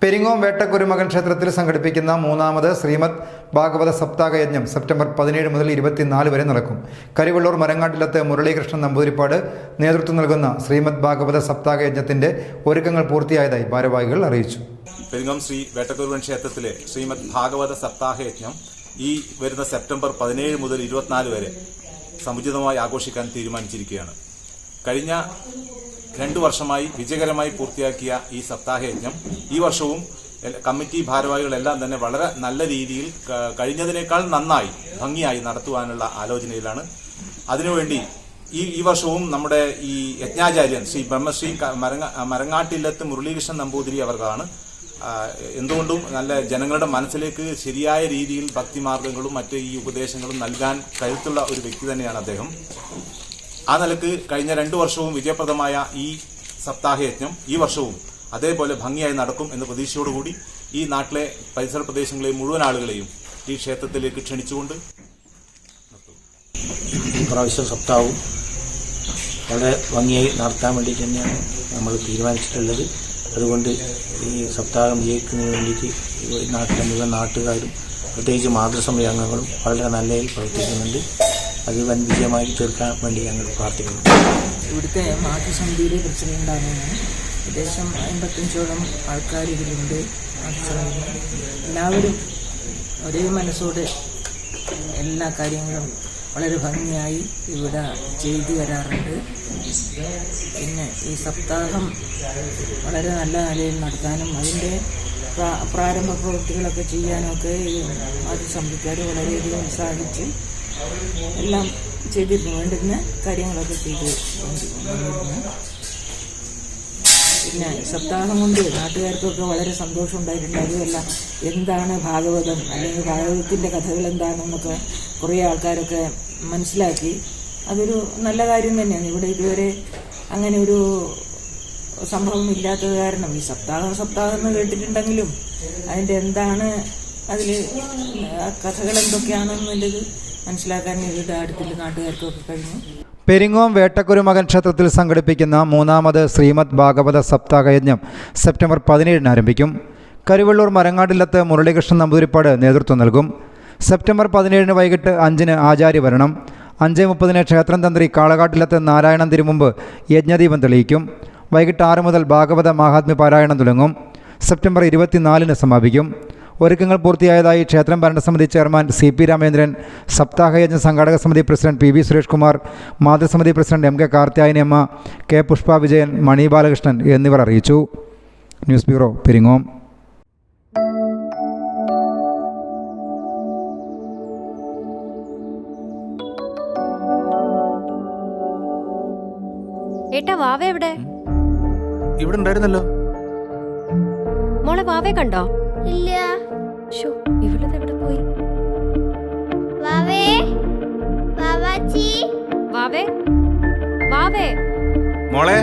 പെരിങ്ങോം വേട്ടക്കുരുമകൻ ക്ഷേത്രത്തിൽ സംഘടിപ്പിക്കുന്ന മൂന്നാമത് ശ്രീമദ് ഭാഗവത സപ്താഹ യജ്ഞം സെപ്റ്റംബർ 17 മുതൽ 24 വരെ നടക്കും. കരിവള്ളൂർ മരങ്ങാട്ടിലത്ത് മുരളീകൃഷ്ണൻ നമ്പൂതിരിപ്പാട് നേതൃത്വം നൽകുന്ന ശ്രീമദ് ഭാഗവത സപ്താഹ യജ്ഞത്തിന്റെ ഒരുക്കങ്ങൾ പൂർത്തിയായതായി ഭാരവാഹികൾ അറിയിച്ചു. പെരിങ്ങോം ശ്രീ വേട്ടക്കുരുമകൻ ക്ഷേത്രത്തിലെ ശ്രീമദ് ഭാഗവത സപ്താഹ യജ്ഞം ഈ വരുന്ന സെപ്റ്റംബർ 17 മുതൽ 24 വരെ സമുചിതമായി ആഘോഷിക്കാൻ തീരുമാനിച്ചിരിക്കുകയാണ്. കഴിഞ്ഞ 2 വർഷമായി വിജയകരമായി പൂർത്തിയാക്കിയ ഈ സപ്താഹയജ്ഞം ഈ വർഷവും കമ്മിറ്റി ഭാരവാഹികളെല്ലാം തന്നെ വളരെ നല്ല രീതിയിൽ കഴിഞ്ഞതിനേക്കാൾ നന്നായി ഭംഗിയായി നടത്തുവാനുള്ള ആലോചനയിലാണ്. അതിനുവേണ്ടി ഈ വർഷവും നമ്മുടെ ഈ യജ്ഞാചാര്യൻ ശ്രീ ബ്രഹ്മശ്രീ മരങ്ങാട്ടില്ലത്ത് മുരളീകൃഷ്ണൻ നമ്പൂതിരി അവർക്കാണ് എന്തുകൊണ്ടും നല്ല ജനങ്ങളുടെ മനസ്സിലേക്ക് ശരിയായ രീതിയിൽ ഭക്തിമാർഗങ്ങളും മറ്റ് ഈ ഉപദേശങ്ങളും നൽകാൻ കരുത്തുള്ള ഒരു വ്യക്തി തന്നെയാണ് അദ്ദേഹം. ആ നിലക്ക് കഴിഞ്ഞ 2 വർഷവും വിജയപ്രദമായ ഈ സപ്താഹയജ്ഞം ഈ വർഷവും അതേപോലെ ഭംഗിയായി നടക്കും എന്ന പ്രതീക്ഷയോടുകൂടി ഈ നാട്ടിലെ പരിസര പ്രദേശങ്ങളെയും മുഴുവൻ ആളുകളെയും ഈ ക്ഷേത്രത്തിലേക്ക് ക്ഷണിച്ചുകൊണ്ട് പ്രാവശ്യം സപ്താഹവും വളരെ ഭംഗിയായി നടത്താൻ വേണ്ടി തന്നെയാണ് നമ്മൾ തീരുമാനിച്ചിട്ടുള്ളത്. അതുകൊണ്ട് ഈ സപ്താഹം വിജയിക്കുന്നതിന് വേണ്ടിയിട്ട് നാട്ടിലെ മുഴുവൻ നാട്ടുകാരും പ്രത്യേകിച്ച് മാതൃസമിതി അംഗങ്ങളും വളരെ നല്ലതിൽ പ്രവർത്തിക്കുന്നുണ്ട്. അത് വൻ വിജയമായി തീർക്കാൻ വേണ്ടി ഞങ്ങൾ പ്രാർത്ഥിക്കുന്നു. ഇവിടുത്തെ മാതൃസമിതിയിലെ പ്രസിഡന്റാണ് ഞാൻ. ഏകദേശം 55ഓളം ആൾക്കാർ ഇതിലുണ്ട്. എല്ലാവരും ഒരേ മനസ്സോടെ എല്ലാ കാര്യങ്ങളും വളരെ ഭംഗിയായി ഇവിടെ ചെയ്തു വരാറുണ്ട്. പിന്നെ ഈ സപ്താഹം വളരെ നല്ല നിലയിൽ നടത്താനും അതിൻ്റെ പ്രാരംഭ പ്രവൃത്തികളൊക്കെ ചെയ്യാനൊക്കെ ഈ മാതൃസമിതിക്കാർ വളരെയധികം ഉത്സാഹിച്ച് എല്ലാം ചെയ്തിരുന്നു. വേണ്ടുന്ന കാര്യങ്ങളൊക്കെ ചെയ്ത് കൊണ്ടിരുന്നു. പിന്നെ സപ്താഹം കൊണ്ട് നാട്ടുകാർക്കൊക്കെ വളരെ സന്തോഷം ഉണ്ടായിട്ടുണ്ട്. അതുമല്ല, എന്താണ് ഭാഗവതം അല്ലെങ്കിൽ ഭാഗവതത്തിൻ്റെ കഥകൾ എന്താണെന്നൊക്കെ കുറേ ആൾക്കാരൊക്കെ മനസ്സിലാക്കി. അതൊരു നല്ല കാര്യം തന്നെയാണ്. ഇവിടെ ഇതുവരെ അങ്ങനെ ഒരു സംഭവം ഇല്ലാത്തത് കാരണം ഈ സപ്താഹം എന്ന് കേട്ടിട്ടുണ്ടെങ്കിലും അതിൻ്റെ എന്താണ് അതിൽ കഥകൾ എന്തൊക്കെയാണെന്നുള്ളത് മനസ്സിലാക്കാൻ ഇവിടെ അടുത്തുള്ള നാട്ടുകാർക്കൊക്കെ കഴിഞ്ഞു. പെരിങ്ങോം വേട്ടക്കുരുമകൻ ക്ഷേത്രത്തിൽ സംഘടിപ്പിക്കുന്ന മൂന്നാമത് ശ്രീമദ് ഭാഗവത സപ്താഹ യജ്ഞം സെപ്റ്റംബർ 17 ആരംഭിക്കും. കരിവള്ളൂർ മരങ്ങാട്ടിലത്ത് മുരളീകൃഷ്ണൻ നമ്പൂതിരിപ്പാട് നേതൃത്വം നൽകും. സെപ്റ്റംബർ 17 വൈകിട്ട് 5 ആചാര്യഭരണം. 5:30 ക്ഷേത്രം തന്ത്രി കാളകാട്ടിലത്ത് നാരായണൻ തിരുമുമ്പ് യജ്ഞദീപം തെളിയിക്കും. വൈകിട്ട് 6 മുതൽ ഭാഗവത മാഹാത്മ്യ പാരായണം തുടങ്ങും. സെപ്റ്റംബർ 24 സമാപിക്കും. ഒരുക്കങ്ങൾ പൂർത്തിയായതായി ക്ഷേത്രം ഭരണസമിതി ചെയർമാൻ CP രാമേന്ദ്രൻ, സപ്താഹയജ്ഞ സംഘാടക സമിതി പ്രസിഡന്റ് PV സുരേഷ് കുമാർ, മാതൃസമിതി president MK Karthiyayaniamma, K Pushpa Vijayan, Mani Balakrishnan എന്നിവർ അറിയിച്ചു. News bureau, Peringom. വാവേ എവിടെ? ഇവിടെ ഉണ്ടായിരുന്നല്ലോ. മോളെ വാവേ കണ്ടോ? ഇല്ല. ഇവളത് എവിടെ പോയി? വാവേ, വാവാച്ചി, വാവേ, വാവേ, മോളെ,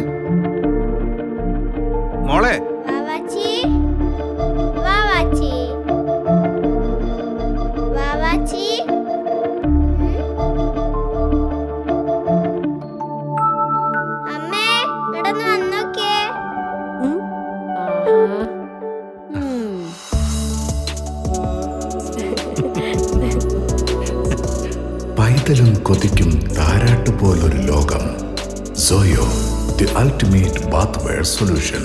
മോളെ, വാവാച്ചി, വാവാച്ചി, വാവാച്ചി. അമ്മേ, ഇടന്ന് വന്നോക്കേ. പൈതലും കൊതിക്കും താരാട്ടുപോലൊരു ലോകം. Soyo, the ultimate bathware solution.